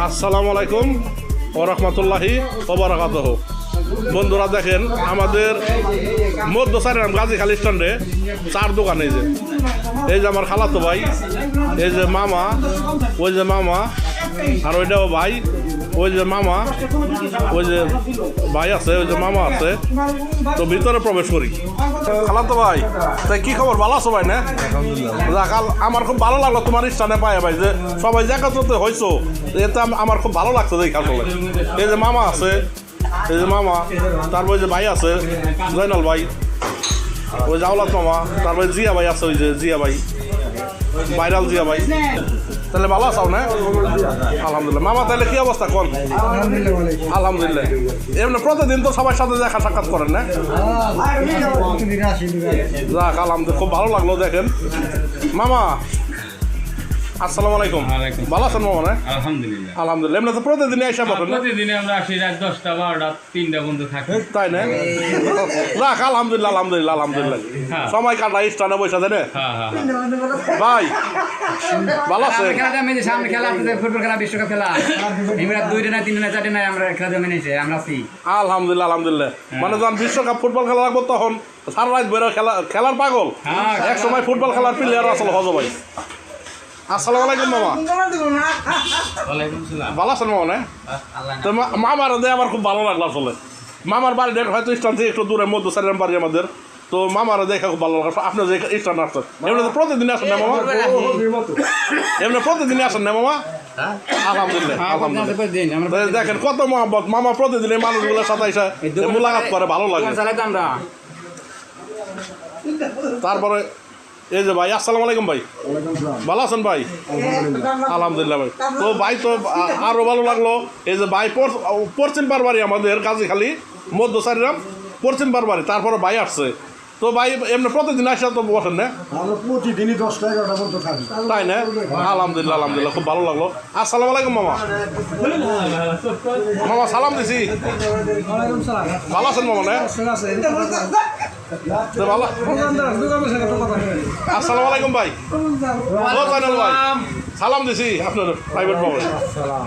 আসসালামু আলাইকুম ওয়া রাহমাতুল্লাহি ওয়া বারাকাতুহু। বন্ধুরা দেখেন আমাদের মধ্য সাইরাম গাজীখালী স্ট্যান্ডে চার দোকান। এই যে আমার খালাতো ভাই, এই যে মামা, ওই যে মামা, আর ওইটাও ভাই, ওই যে মামা, ওই যে ভাই আছে, ওই যে মামা আছে। তো ভিতরে প্রবেশ করি। খালাতো ভাই, তাই কি খবর, ভালো আছো ভাই? না আমার খুব ভালো লাগলো তোমার স্থানে পাই ভাই, যে সবাই যে একত্রিত হয়েছো, এতে আমার খুব ভালো লাগছে দেখে। আসলে এই যে মামা আছে, এই যে মামা, তারপর ওই যে ভাই আছে জয়নাল ভাই, ওই যে আওলাদ মামা, তারপরে জিয়া ভাই আছে, ওই যে জিয়া ভাই, ভাইরাল জিয়া ভাই। তাহলে ভালো আছো না? আলহামদুলিল্লাহ। মামা তাহলে কি অবস্থা কোন? আলহামদুলিল্লাহ। এমনি প্রতিদিন তো সবার সাথে দেখা সাক্ষাৎ করেন না? যাক আলহামদুলিল্লাহ, খুব ভালো লাগলো। দেখেন মামা, আসসালামু আলাইকুম। ভালো আছেন মামা? না আলহামদুলিল্লাহ। আলহামদুলিল্লাহ। এমনি তো প্রতিদিনই আইসা বলেন? প্রতিদিন আমরা আসি রাত 10টা 12টা 3টা বন্ধু থাকি, তাই না? যাক আলহামদুলিল্লাহ, আলহামদুলিল্লাহ, আলহামদুলিল্লাহ। সময় কাটাই স্টানে বসে দেয় না ভাই? ভালো আছে? সামনে খেলা ফুটবল খেলা, বিশ্বকাপ খেলা, আমরা 2টা না 3টা না 4টা না আমরা খেলা জমে নিয়েছি। আমরা আলহামদুলিল্লাহ, আলহামদুলিল্লাহ। মানে যখন বিশ্বকাপ ফুটবল খেলা লাগবো তখন সারা রাত বেরো খেলার পাগল। এক সময় ফুটবল খেলার প্লেয়ার আসলে হজ ভাই। আসসালামু আলাইকুম মামা। ভালো আছেন মামা? না তো মামার দিয়ে আমার খুব ভালো লাগলো আসলে। মামার বাড়ি হয়তো স্থান থেকে একটু দূরে, মধ্য সাইরাম বাড়ি আমাদের। তো মামার দেখা খুব ভালো লাগলো। আপনি যে স্থান আসছেন, এমনি তো প্রতিদিন আসেন না মামা? এমনি প্রতিদিনই আসেন না মামা? আলহামদুলিল্লাহ, আলহামদুলিল্লাহ। দেখেন কত মহব্বত, মামা প্রতিদিন এই মানুষগুলোর সাথে এসে মোলাকাত করে, ভালো লাগে। তারপরে এই যে ভাই, আসসালামু আলাইকুম ভাই। ভালো আছেন ভাই? আলহামদুলিল্লাহ ভাই। তো ভাই তো আরও ভালো লাগলো। এই যে ভাই পশ্চিম পারবাড়ি আমাদের গাজীখালী মধ্য সাইরাম পশ্চিম পারবাড়ি, তারপরে ভাই আসছে। তো ভাই এমনি প্রতিদিন আসা তো বসেন না? প্রতিদিনই 10টা 11টা পর্যন্ত থাকি। তাই না? আলহামদুলিল্লাহ, আলহামদুলিল্লাহ, খুব ভালো লাগলো। আসসালামু আলাইকুম মামা। মামা সালাম দিছি। ভালো আছেন মামা? না ভালো। আসসালামু আলাইকুম ভাই। ভাই সালাম দিছি আপনার প্রাইভেট বাবু।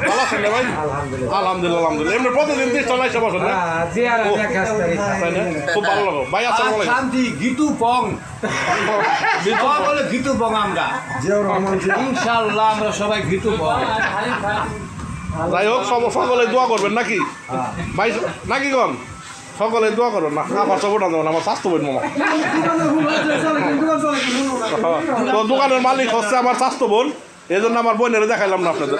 ভালো আছেন না ভাই? আলহামদুলিল্লাহ, আলহামদুলিল্লাহ। এমনি প্রতিদিন 30টা এসে বসেন না? তাই না? খুব ভালো লাগলো ভাই। আসসালামু আলাইকুম। শান্তি গিটু পং বলে গিটু পং আমরা ইনশাআল্লাহ, আমরা সবাই গিটু পং। যাই হোক, সকলে দোয়া করবেন নাকি ভাই? নাকি গন সকলে দোয়া করবেন না? আমার সব ওটা দেবেন, আমার স্বাস্থ্য বোন মামা। তো দোকানের মালিক হচ্ছে আমার স্বাস্থ্য বোন, এই জন্য আমার বোনের দেখাইলাম না আপনাদের।